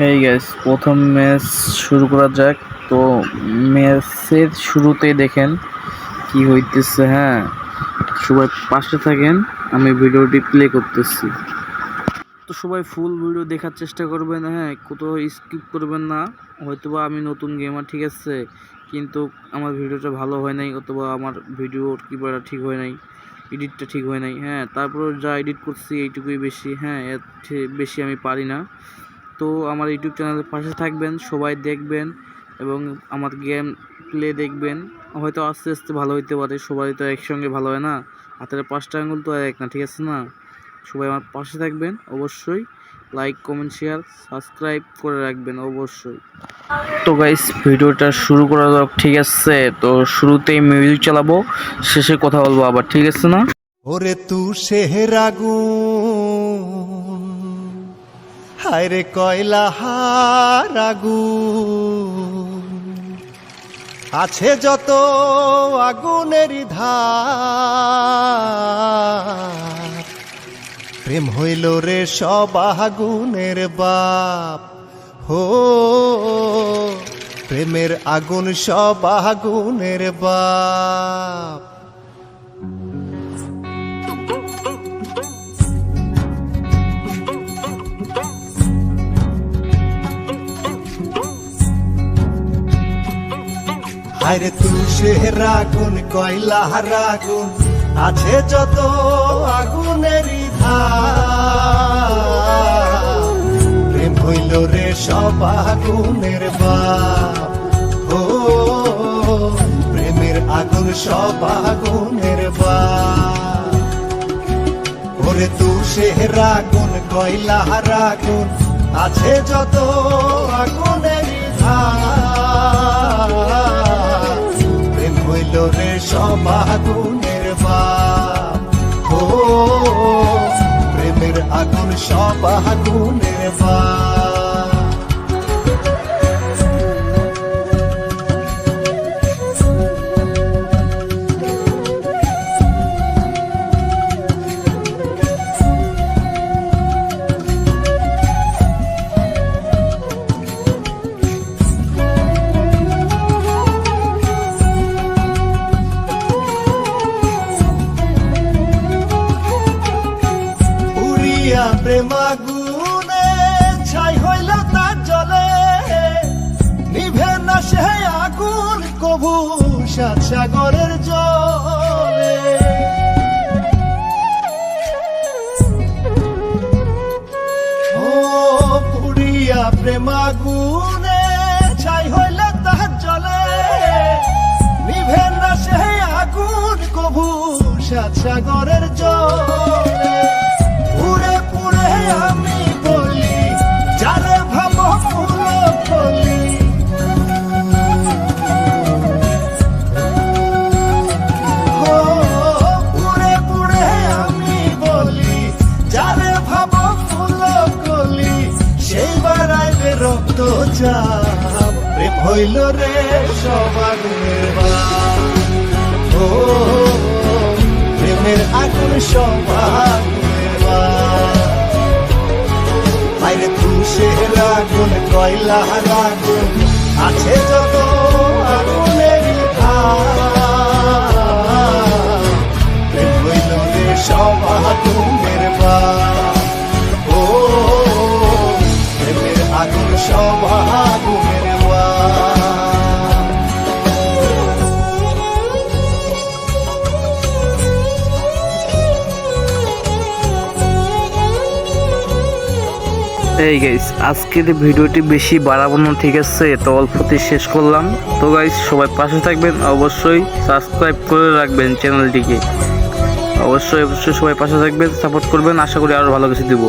এই গাইস, প্রথম ম্যাচ শুরু করা যাক। তো ম্যাচের শুরুতেই দেখেন কি হইতেছে। হ্যাঁ, সবাই পাশে থাকেন, আমি ভিডিওটি প্লে করতেছি। তো সবাই ফুল ভিডিও দেখার চেষ্টা করবেন। হ্যাঁ, কোথাও স্কিপ করবেন না। হয়তোবা আমি নতুন গেমার, ঠিক আছে, কিন্তু আমার ভিডিওটা ভালো হয় নাই, অথবা আমার ভিডিওর কিপারটা ঠিক হয় নাই, এডিটটা ঠিক হয় নাই। হ্যাঁ, তারপর যা এডিট করছি এইটুকুই বেশি। হ্যাঁ, এর বেশি আমি পারি না। তো আমার ইউটিউব চ্যানেলের পাশে থাকবেন, সবাই দেখবেন এবং আমার গেম প্লে দেখবেন। হয়তো আস্তে আস্তে ভালো হইতে পারে, সবাই তো একসঙ্গে ভালো হয় না, হাতের 5টা আঙুল তো এক না, ঠিক আছে না? সবাই আমার পাশে থাকবেন, অবশ্যই লাইক, কমেন্ট, শেয়ার, সাবস্ক্রাইব করে রাখবেন অবশ্যই। তো গাইস, ভিডিওটা শুরু করা যাক, ঠিক আছে? তো শুরুতেই মিউজিক চালাবো, শেষে কথা বলবো আবার, ঠিক আছে না? ওরে তু শেহের আগুন, হায় রে কয়লা হার আগুন, আছে যত আগুনের ধার, প্রেম হইল রে সব আগুনের বাপ। হো, প্রেমের আগুন সব আগুনের বাপ। আরে তুষের আগুন, কয়লার আগুন, আছে যত আগুনেরই ধার, প্রেম হইল রে সব আগুনের বাপ। ও, প্রেমের আগুন সব আগুনের বাপ। ওরে তুষের আগুন, কয়লার আগুন, আছে যত আগুনেরই ধার, রে সব আগুনের বাপ। ও, প্রেমের আগুন সব আগুনের বাপ। প্রেম আগুনে ছাই হইল তার জলে, নিভে না সে আগুন কভু সাত সাগরের জলে। ও পুরিয়া প্রেম আগুনে ছাই হইল তার জলে, নিভে না সে আগুন কভু সাত সাগরের জলে। আমি বলি যারে ভাবো ফুল কলি, পুরে পুরে আমি বলি যারে ভাবো ফুল কলি, সেই বাড়াইবে রক্ত চাপ, প্রেম হইল রে সব আগুনের বাপ। ও, প্রেমের আগুন সব আগুনের বাপ। আরে তুষের আগুন, কয়লার আগুন, আছে যত আগুনের ধার, প্রেম হইল রে সব আগুনের বাপ। ও, প্রেমের আগুন সব আগুনের বাপ। এই গাইস, আজকের ভিডিওটি বেশি বাড়াবো না, ঠিক আছে? তো অল্পতে শেষ করলাম। তো গাইস, সবাই পাশে থাকবেন, অবশ্যই সাবস্ক্রাইব করে রাখবেন চ্যানেলটিকে। অবশ্যই অবশ্যই সবাই পাশে থাকবেন, সাপোর্ট করবেন, আশা করি আরো ভালো কিছু দিব।